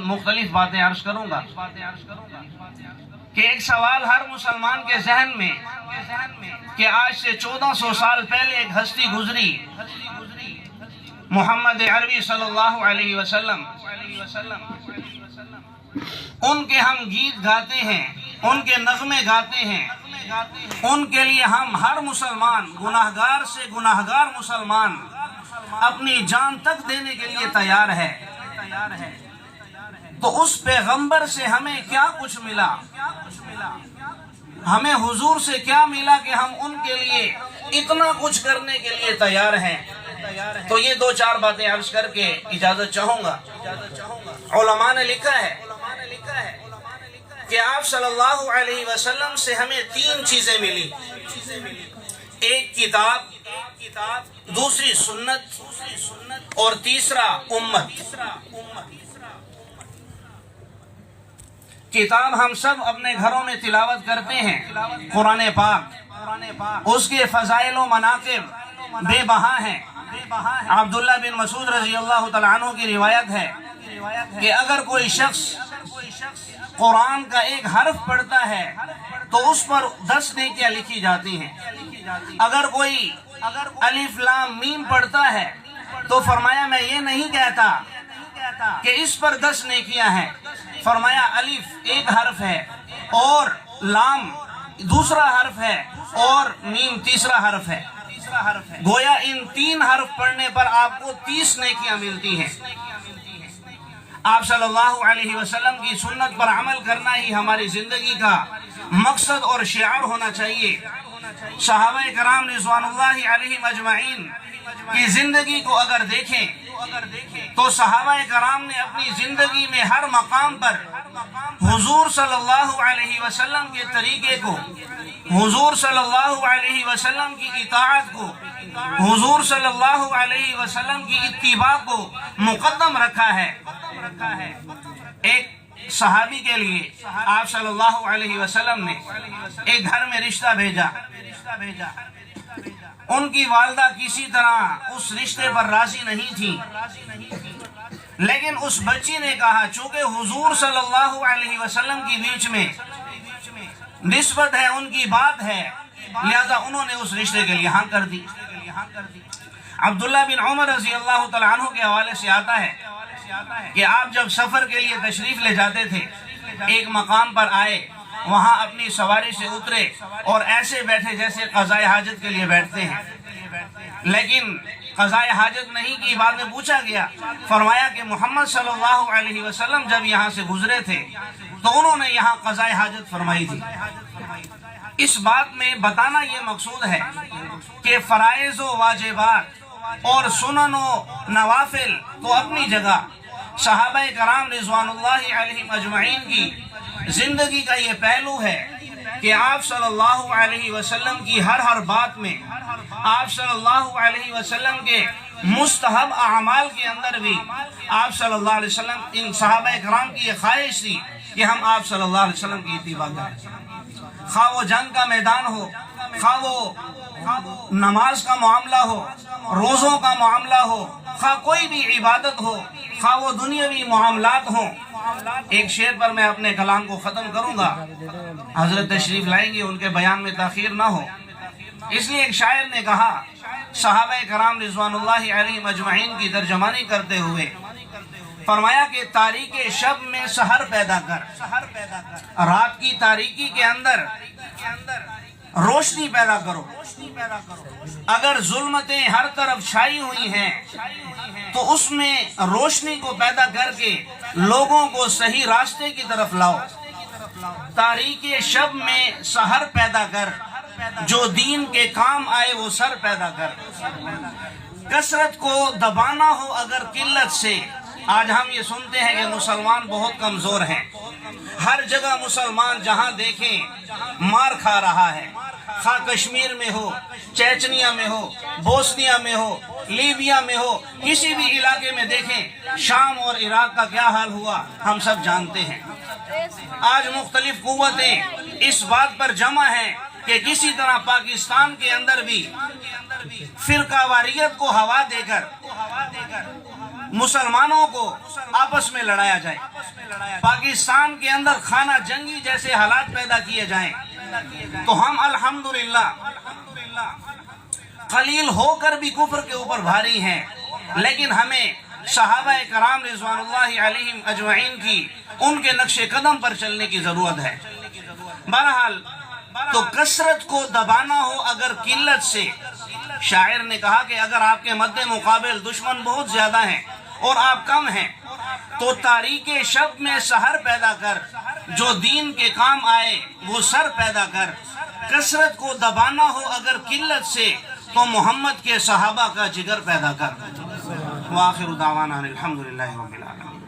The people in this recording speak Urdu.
مختلف باتیں عرض کروں گا کہ ایک سوال ہر مسلمان کے ذہن میں کہ آج سے 1400 سال پہلے ایک ہستی گزری محمد عربی صلی اللہ علیہ وسلم، ان کے ہم گیت گاتے ہیں، ان کے نغمے گاتے ہیں، ان کے لیے ہم ہر مسلمان گناہگار سے گناہگار مسلمان اپنی جان تک دینے کے لیے تیار ہے۔ تو اس پیغمبر سے ہمیں کیا کچھ ملا، ہمیں حضور سے کیا ملا کہ ہم ان کے لیے اتنا کچھ کرنے کے لیے تیار ہیں؟ تو یہ دو چار باتیں عرض کر کے اجازت چاہوں گا۔ علماء نے لکھا ہے کہ آپ صلی اللہ علیہ وسلم سے ہمیں تین چیزیں ملی، ایک کتاب، دوسری سنت اور تیسرا امت۔ کتاب ہم سب اپنے گھروں میں تلاوت کرتے ہیں، قرآن پاک، اس کے فضائل و مناقب بے بہا ہیں۔ عبداللہ بن مسعود رضی اللہ تعالیٰ عنہ کی روایت ہے کہ اگر کوئی شخص قرآن کا ایک حرف پڑھتا ہے تو اس پر 10 نیکیاں لکھی جاتی ہیں۔ اگر کوئی الف لام میم پڑھتا ہے تو فرمایا میں یہ نہیں کہتا کہ اس پر 10 نیکیاں ہیں، فرمایا الف ایک حرف ہے اور لام دوسرا حرف ہے اور میم تیسرا حرف ہے، گویا ان 3 حرف پڑھنے پر آپ کو 30 نیکیاں ملتی ہیں۔ آپ صلی اللہ علیہ وسلم کی سنت پر عمل کرنا ہی ہماری زندگی کا مقصد اور شعار ہونا چاہیے۔ صحابہ کرام رضوان اللہ علیہم اجمعین کی زندگی کو اگر دیکھیں تو صحابہ کرام نے اپنی زندگی میں ہر مقام پر حضور صلی اللہ علیہ وسلم کے طریقے کو، حضور صلی اللہ علیہ وسلم کی اطاعت کو، حضور صلی اللہ علیہ وسلم کی اتباع کو مقدم رکھا ہے۔ ایک صحابی کے لیے آپ صلی اللہ علیہ وسلم نے ایک گھر میں رشتہ بھیجا، ان کی والدہ کسی طرح اس رشتے پر راضی نہیں تھی، لیکن اس بچی نے کہا چونکہ حضور صلی اللہ علیہ وسلم کی بیچ میں نسبت ہے، ان کی بات ہے، لہذا انہوں نے اس رشتے کے لیے ہاں کر دی۔ عبداللہ بن عمر رضی اللہ تعالیٰ عنہ کے حوالے سے آتا ہے کہ آپ جب سفر کے لیے تشریف لے جاتے تھے، ایک مقام پر آئے، وہاں اپنی سواری سے اترے اور ایسے بیٹھے جیسے قضاء حاجت کے لیے بیٹھتے ہیں، لیکن قضاء حاجت نہیں کی۔ بعد میں پوچھا گیا، فرمایا کہ محمد صلی اللہ علیہ وسلم جب یہاں سے گزرے تھے تو انہوں نے یہاں قضاء حاجت فرمائی تھی۔ اس بات میں بتانا یہ مقصود ہے کہ فرائض و واجبات اور سنن و نوافل تو اپنی جگہ، صحابہ کرام رضوان اللہ علیہم اجمعین کی زندگی کا یہ پہلو ہے کہ آپ صلی اللہ علیہ وسلم کی ہر بات میں، آپ صلی اللہ علیہ وسلم کے مستحب اعمال کے اندر بھی آپ صلی اللہ علیہ وسلم، ان صحابہ کرام کی یہ خواہش تھی کہ ہم آپ صلی اللہ علیہ وسلم کی اتباع کریں، خواہ وہ جنگ کا میدان ہو، خواہ وہ نماز کا معاملہ ہو، روزوں کا معاملہ ہو، خواہ کوئی بھی عبادت ہو، خواہ وہ دنیاوی معاملات ہوں۔ ایک شعر پر میں اپنے کلام کو ختم کروں گا، حضرت تشریف لائیں گے، ان کے بیان میں تاخیر نہ ہو، اس لیے ایک شاعر نے کہا، صحابہ کرام رضوان اللہ علیہم اجمعین کی ترجمانی کرتے ہوئے فرمایا کہ تاریک شب میں سحر پیدا کر، رات کی تاریکی کے اندر روشنی پیدا کرو، اگر ظلمتیں ہر طرف چھائی ہوئی ہیں تو اس میں روشنی کو پیدا کر کے لوگوں کو صحیح راستے کی طرف لاؤ، تاریک شب میں سحر پیدا کر، جو دین کے کام آئے وہ سر پیدا کر، کثرت کو دبانا ہو اگر قلت سے۔ آج ہم یہ سنتے ہیں کہ مسلمان بہت کمزور ہیں، ہر جگہ مسلمان جہاں دیکھیں مار کھا رہا ہے، خواہ کشمیر میں ہو، چیچنیا میں ہو، بوسنیا میں ہو، لیبیا میں ہو، کسی بھی علاقے میں دیکھیں، شام اور عراق کا کیا حال ہوا ہم سب جانتے ہیں۔ آج مختلف قوتیں اس بات پر جمع ہیں کہ کسی طرح پاکستان کے اندر بھی فرقہ واریت کو ہوا دے کر مسلمانوں کو آپس میں لڑایا جائے، پاکستان کے اندر خانہ جنگی جیسے حالات پیدا کیے جائیں، تو ہم الحمدللہ قلیل ہو کر بھی کفر کے اوپر بھاری ہیں، لیکن ہمیں صحابہ کرام رضوان اللہ علیہم اجمعین کی ان کے نقش قدم پر چلنے کی ضرورت ہے۔ بہرحال تو کثرت کو دبانا ہو اگر قلت سے، شاعر نے کہا کہ اگر آپ کے مد مقابل دشمن بہت زیادہ ہیں اور آپ کم ہیں تو تاریک شب میں سحر پیدا کر، جو دین کے کام آئے وہ سر پیدا کر۔ کثرت کو دبانا ہو اگر قلت سے تو محمد کے صحابہ کا جگر پیدا کر۔ وآخر دعوانا الحمدللہ رب العالمین۔